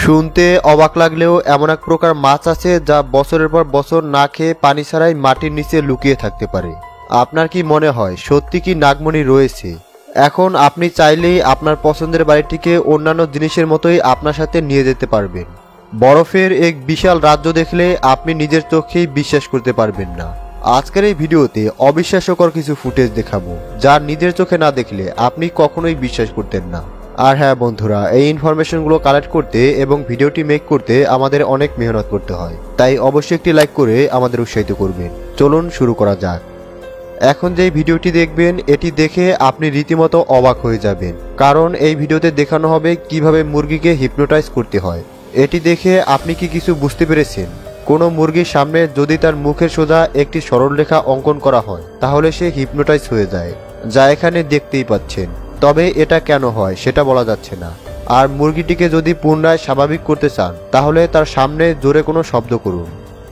শুনতে অবাক লাগলেও এমন এক প্রকার মাছ আছে যা বছরের পর বছর না খেয়ে পানি ছাড়াই মাটির নিচে লুকিয়ে থাকতে পারে। আপনার কি মনে হয় সত্যি কি নাগমণি রয়েছে? এখন আপনি চাইলেই আপনার পছন্দের বাড়িটিকে অন্যান্য জিনিসের মতোই আপনার সাথে নিয়ে যেতে পারবেন। বরফের এক বিশাল রাজ্য দেখলে আপনি নিজের চোখেই বিশ্বাস করতে পারবেন না। আজকের এই ভিডিওতে অবিশ্বাস্যকর কিছু ফুটেজ দেখাবো যা নিজের চোখে না দেখলে আপনি কখনোই বিশ্বাস করতেন না। আর হ্যাঁ বন্ধুরা, এই ইনফরমেশনগুলো কালেক্ট করতে এবং ভিডিওটি মেক করতে আমাদের অনেক মেহনত করতে হয়, তাই অবশ্যই একটি লাইক করে আমাদের উৎসাহিত করবেন। চলুন শুরু করা যাক। এখন যেই ভিডিওটি দেখবেন এটি দেখে আপনি রীতিমতো অবাক হয়ে যাবেন, কারণ এই ভিডিওতে দেখানো হবে কিভাবে মুরগিকে হিপনোটাইজ করতে হয়। এটি দেখে আপনি কি কিছু বুঝতে পেরেছেন? কোনো মুরগির সামনে যদি তার মুখের সোজা একটি সরলরেখা অঙ্কন করা হয় তাহলে সে হিপনোটাইজ হয়ে যায়, যা এখানে দেখতেই পাচ্ছেন। তবে এটা কেন হয় সেটা বলা যাচ্ছে না। আর মুরগিটিকে যদি পুনরায় স্বাভাবিক করতে চান তাহলে তার সামনে জোরে কোনো শব্দ করুন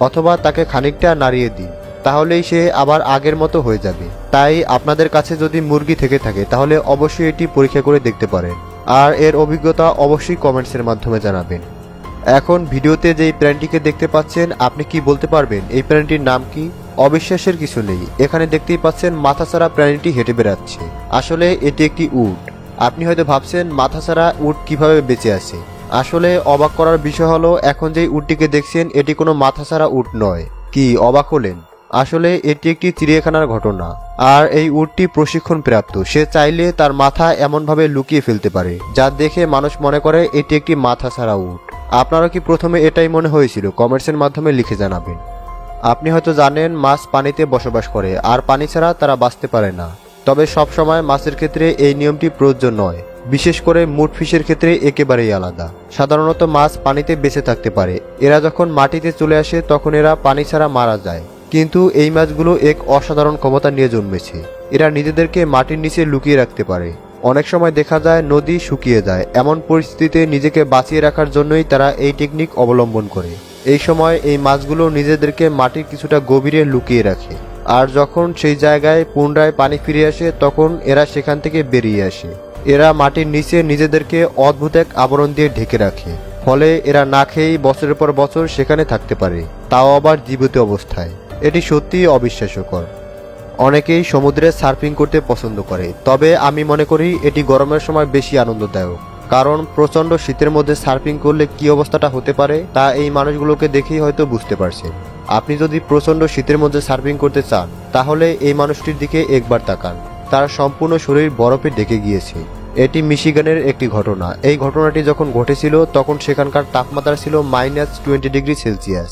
অথবা তাকে খানিকটা নাড়িয়ে দিন, তাহলেই সে আবার আগের মতো হয়ে যাবে। তাই আপনাদের কাছে যদি মুরগি থেকে থাকে তাহলে অবশ্যই এটি পরীক্ষা করে দেখতে পারেন, আর এর অভিজ্ঞতা অবশ্যই কমেন্টসের মাধ্যমে জানাবেন। এখন ভিডিওতে যেই প্রাণীটিকে দেখতে পাচ্ছেন আপনি কি বলতে পারবেন এই প্রাণীটির নাম কি? অবিশ্বাসের কিছু নেই, এখানে দেখতেই পাচ্ছেন মাথাছাড়া প্রাণীটি হেঁটে বেড়াচ্ছে। আসলে এটি একটি উট। আপনি হয়তো ভাবছেন মাথাছাড়া উট কিভাবে বেঁচে আছে। আসলে অবাক করার বিষয় হলো এখন যেই উটটিকে দেখছেন এটি কোনো মাথাছাড়া উট নয়। কি অবাক হলেন? আসলে এটি একটি চিড়িয়াখানার ঘটনা, আর এই উটটি প্রশিক্ষণ প্রাপ্ত। সে চাইলে তার মাথা এমনভাবে লুকিয়ে ফেলতে পারে যা দেখে মানুষ মনে করে এটি একটি মাথাছাড়া উট। আপনারও কি প্রথমে এটাই মনে হয়েছিল? কমেন্টসের মাধ্যমে লিখে জানাবেন। আপনি হয়তো জানেন মাছ পানিতে বসবাস করে আর পানি ছাড়া তারা বাঁচতে পারে না। তবে সব সময় মাছের ক্ষেত্রে এই নিয়মটি প্রযোজ্য নয়, বিশেষ করে মুড ফিশের ক্ষেত্রে একেবারেই আলাদা। সাধারণত মাছ পানিতে বেঁচে থাকতে পারে, এরা যখন মাটিতে চলে আসে তখন এরা পানি ছাড়া মারা যায়। কিন্তু এই মাছগুলো এক অসাধারণ ক্ষমতা নিয়ে জন্মেছে। এরা নিজেদেরকে মাটির নিচে লুকিয়ে রাখতে পারে। অনেক সময় দেখা যায় নদী শুকিয়ে যায়, এমন পরিস্থিতিতে নিজেকে বাঁচিয়ে রাখার জন্যই তারা এই টেকনিক অবলম্বন করে। এই সময় এই মাছগুলো নিজেদেরকে মাটির কিছুটা গভীরে লুকিয়ে রাখে, আর যখন সেই জায়গায় পুনরায় পানি ফিরে আসে তখন এরা সেখান থেকে বেরিয়ে আসে। এরা মাটির নিচে নিজেদেরকে অদ্ভুত এক আবরণ দিয়ে ঢেকে রাখে, ফলে এরা না খেয়েই বছরের পর বছর সেখানে থাকতে পারে, তাও আবার জীবিত অবস্থায়। এটি সত্যিই অবিশ্বাস্যকর। অনেকেই সমুদ্রে সার্ফিং করতে পছন্দ করে, তবে আমি মনে করি এটি গরমের সময় বেশি আনন্দদায়ক, কারণ প্রচণ্ড শীতের মধ্যে সার্ফিং করলে কি অবস্থাটা হতে পারে তা এই মানুষগুলোকে দেখেই হয়তো বুঝতে পারছেন। আপনি যদি প্রচণ্ড শীতের মধ্যে সার্ফিং করতে চান তাহলে এই মানুষটির দিকে একবার তাকান। তার সম্পূর্ণ শরীর বরফে ঢেকে গিয়েছে। এটি মিশিগানের একটি ঘটনা। এই ঘটনাটি যখন ঘটেছিল তখন সেখানকার তাপমাত্রা ছিল -20°C।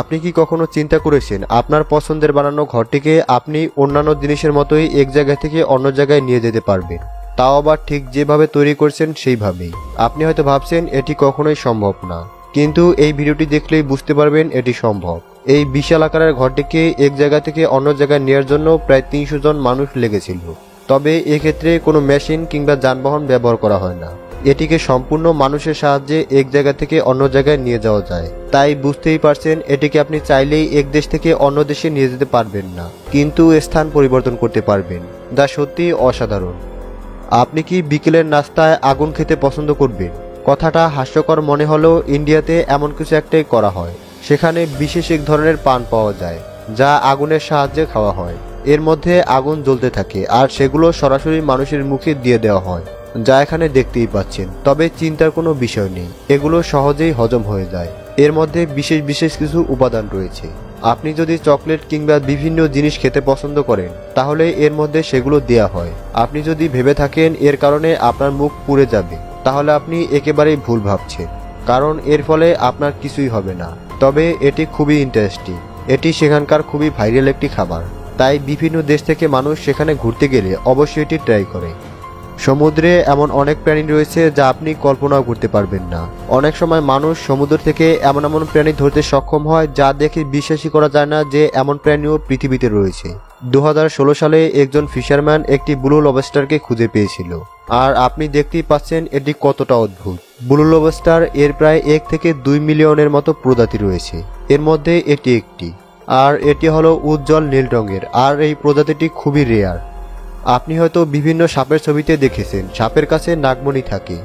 আপনি কি কখনো চিন্তা করেছেন আপনার পছন্দের বানানো ঘরটিকে আপনি অন্যান্য জিনিসের মতোই এক জায়গা থেকে অন্য জায়গায় নিয়ে যেতে পারবেন, তাও আবার ঠিক যেভাবে তৈরি করছেন সেইভাবেই? আপনি হয়তো ভাবছেন এটি কখনোই সম্ভব না, কিন্তু এই ভিডিওটি দেখলেই বুঝতে পারবেন এটি সম্ভব। এই বিশাল আকারের ঘরটিকে এক জায়গা থেকে অন্য জায়গায় নেওয়ার জন্য প্রায় 300 জন মানুষ লেগেছিল। তবে এক্ষেত্রে কোনো মেশিন কিংবা যানবাহন ব্যবহার করা হয় না। এটিকে সম্পূর্ণ মানুষের সাহায্যে এক জায়গা থেকে অন্য জায়গায় নিয়ে যাওয়া যায়। তাই বুঝতেই পারছেন এটিকে আপনি চাইলেই এক দেশ থেকে অন্য দেশে নিয়ে যেতে পারবেন না, কিন্তু স্থান পরিবর্তন করতে পারবেন, যা সত্যি অসাধারণ। আপনি কি বিকেলের নাস্তায় আগুন খেতে পছন্দ করবেন? কথাটা হাস্যকর মনে হলেও ইন্ডিয়াতে এমন কিছু একটাই করা হয়। সেখানে বিশেষ এক ধরনের পান পাওয়া যায় যা আগুনের সাহায্যে খাওয়া হয়। এর মধ্যে আগুন জ্বলতে থাকে আর সেগুলো সরাসরি মানুষের মুখে দিয়ে দেওয়া হয়, যা এখানে দেখতেই পাচ্ছেন। তবে চিন্তার কোনো বিষয় নেই, এগুলো সহজেই হজম হয়ে যায়। এর মধ্যে বিশেষ বিশেষ কিছু উপাদান রয়েছে। আপনি যদি চকলেট কিংবা বিভিন্ন জিনিস খেতে পছন্দ করেন তাহলে এর মধ্যে সেগুলো দেয়া হয়। আপনি যদি ভেবে থাকেন এর কারণে আপনার মুখ পুড়ে যাবে তাহলে আপনি একেবারেই ভুল ভাবছেন, কারণ এর ফলে আপনার কিছুই হবে না। তবে এটি খুবই ইন্টারেস্টিং। এটি সেখানকার খুবই ভাইরাল একটি খাবার, তাই বিভিন্ন দেশ থেকে মানুষ সেখানে ঘুরতে গেলে অবশ্যই এটি ট্রাই করে। সমুদ্রে এমন অনেক প্রাণী রয়েছে যা আপনি কল্পনাও করতে পারবেন না। অনেক সময় মানুষ সমুদ্র থেকে এমন এমন প্রাণী ধরতে সক্ষম হয় যা দেখে বিশ্বাসই করা যায় না যে এমন প্রাণীও পৃথিবীতে রয়েছে। 2016 সালে একজন ফিশারম্যান একটি ব্লু লবস্টারকে খুঁজে পেয়েছিল, আর আপনি দেখতেই পাচ্ছেন এটি কতটা অদ্ভুত। ব্লু লবস্টার এর প্রায় 1 থেকে 2 মিলিয়নের মতো প্রজাতি রয়েছে, এর মধ্যে এটি একটি, আর এটি হলো উজ্জ্বল নীল রঙের, আর এই প্রজাতিটি খুবই রেয়ার। আপনি হয়তো বিভিন্ন সাপের ছবিতে দেখেছেন সাপের কাছে নাগমণি থাকে,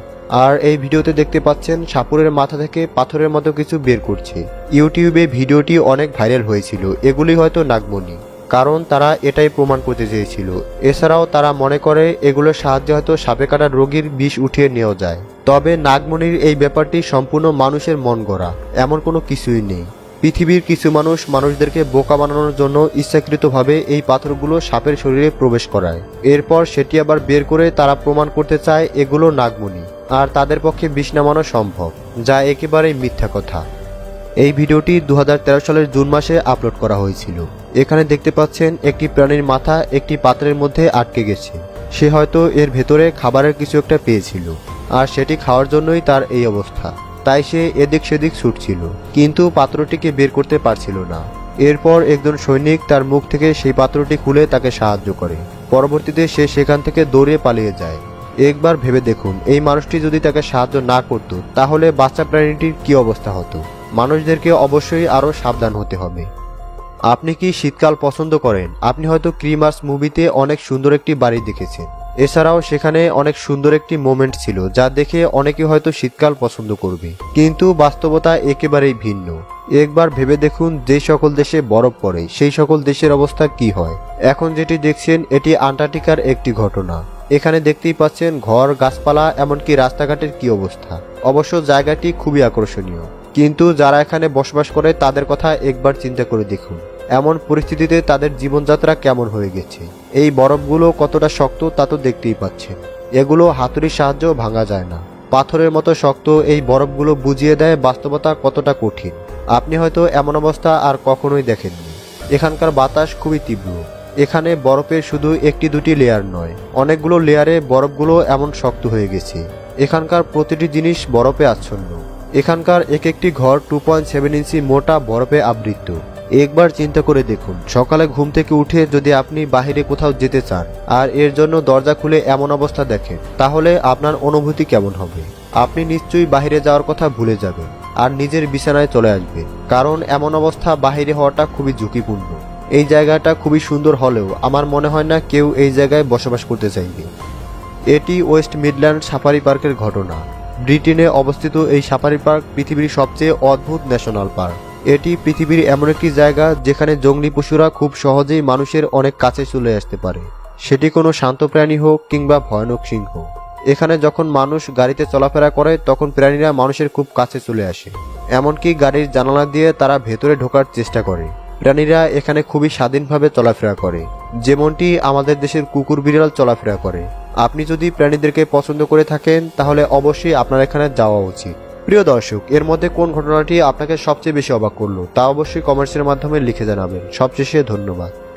আর এই ভিডিওতে দেখতে পাচ্ছেন সাপুরের মাথা থেকে পাথরের মতো কিছু বের করছে। ইউটিউবে ভিডিওটি অনেক ভাইরাল হয়েছিল। এগুলি হয়তো নাগমণি, কারণ তারা এটাই প্রমাণ করতে চেয়েছিল। এছাড়াও তারা মনে করে এগুলোর সাহায্যে হয়তো সাপে কাটা রোগীর বিষ উঠিয়ে নেওয়া যায়। তবে নাগমণির এই ব্যাপারটি সম্পূর্ণ মানুষের মন গড়া, এমন কোনো কিছুই নেই। পৃথিবীর কিছু মানুষ মানুষদেরকে বোকা বানানোর জন্য ইচ্ছাকৃতভাবে এই পাথরগুলো সাপের শরীরে প্রবেশ করায়। এরপর সেটি আবার বের করে তারা প্রমাণ করতে চায় এগুলো নাগমণি, আর তাদের পক্ষে বিষ নামানো সম্ভব, যা একেবারেই মিথ্যা কথা। এই ভিডিওটি 2013 সালের জুন মাসে আপলোড করা হয়েছিল। এখানে দেখতে পাচ্ছেন একটি প্রাণীর মাথা একটি পাত্রের মধ্যে আটকে গেছে। সে হয়তো এর ভেতরে খাবারের কিছু একটা পেয়েছিল, আর সেটি খাওয়ার জন্যই তার এই অবস্থা। তাই সে এদিক সেদিক ছুটছিল, কিন্তু পাত্রটিকে বের করতে পারছিল না। এরপর একজন সৈনিক তার মুখ থেকে সেই পাত্রটি খুলে তাকে সাহায্য করে। পরবর্তীতে সে সেখান থেকে দৌড়ে পালিয়ে যায়। একবার ভেবে দেখুন, এই মানুষটি যদি তাকে সাহায্য না করত, তাহলে বাচ্চা প্রাণীটির কি অবস্থা হতো। মানুষদেরকে অবশ্যই আরও সাবধান হতে হবে। আপনি কি শীতকাল পছন্দ করেন? আপনি হয়তো ক্রিমাস মুভিতে অনেক সুন্দর একটি বাড়ি দেখেছেন। এছাড়াও সেখানে অনেক সুন্দর একটি মোমেন্ট ছিল, যা দেখে অনেকে হয়তো শীতকাল পছন্দ করবে, কিন্তু বাস্তবতা একেবারেই ভিন্ন। একবার ভেবে দেখুন, যে সকল দেশে বরফ পড়ে সেই সকল দেশের অবস্থা কি হয়। এখন যেটি দেখছেন এটি আন্টার্কটিকার একটি ঘটনা। এখানে দেখতেই পাচ্ছেন ঘর, গাছপালা, এমনকি রাস্তাঘাটের কি অবস্থা। অবশ্য জায়গাটি খুবই আকর্ষণীয়, কিন্তু যারা এখানে বসবাস করে তাদের কথা একবার চিন্তা করে দেখুন, এমন পরিস্থিতিতে তাদের জীবনযাত্রা কেমন হয়ে গেছে। এই বরফগুলো কতটা শক্ত তা তো দেখতেই পাচ্ছেন। এগুলো হাতুড়ির সাহায্যেও ভাঙা যায় না। পাথরের মতো শক্ত এই বরফগুলো বুঝিয়ে দেয় বাস্তবতা কতটা কঠিন। আপনি হয়তো এমন অবস্থা আর কখনোই দেখেননি। এখানকার বাতাস খুবই তীব্র। এখানে বরফের শুধু একটি দুটি লেয়ার নয়, অনেকগুলো লেয়ারে বরফগুলো এমন শক্ত হয়ে গেছে। এখানকার প্রতিটি জিনিস বরফে আচ্ছন্ন। এখানকার এক একটি ঘর 2.7 ইঞ্চি মোটা বরফে আবৃত। একবার চিন্তা করে দেখুন, সকালে ঘুম থেকে উঠে যদি আপনি বাহিরে কোথাও যেতে চান আর এর জন্য দরজা খুলে এমন অবস্থা দেখেন, তাহলে আপনার অনুভূতি কেমন হবে? আপনি নিশ্চয়ই বাহিরে যাওয়ার কথা ভুলে যাবেন আর নিজের বিছানায় চলে আসবেন, কারণ এমন অবস্থা বাহিরে হওয়াটা খুবই ঝুঁকিপূর্ণ। এই জায়গাটা খুবই সুন্দর হলেও আমার মনে হয় না কেউ এই জায়গায় বসবাস করতে চাইবে। এটি ওয়েস্ট মিডল্যান্ড সাফারি পার্কের ঘটনা। ব্রিটেনে অবস্থিত এই সাফারি পার্ক পৃথিবীর সবচেয়ে অদ্ভুত ন্যাশনাল পার্ক। এটি পৃথিবীর এমন একটি জায়গা যেখানে জংলি পশুরা খুব সহজেই মানুষের অনেক কাছে চলে আসতে পারে, সেটি কোনো শান্ত প্রাণী হোক কিংবা ভয়ানক সিংহ। এখানে যখন মানুষ গাড়িতে চলাফেরা করে তখন প্রাণীরা মানুষের খুব কাছে চলে আসে, এমনকি গাড়ির জানালা দিয়ে তারা ভেতরে ঢোকার চেষ্টা করে। প্রাণীরা এখানে খুবই স্বাধীনভাবে চলাফেরা করে, যেমনটি আমাদের দেশের কুকুর বিড়াল চলাফেরা করে। আপনি যদি প্রাণীদেরকে পছন্দ করে থাকেন তাহলে অবশ্যই আপনার এখানে যাওয়া উচিত। প্রিয় দর্শক, এর মধ্যে কোন ঘটনাটি আপনাকে সবচেয়ে বেশি অবাক করলো তা অবশ্যই কমেন্টসের মাধ্যমে লিখে জানাবেন। সবশেষে ধন্যবাদ।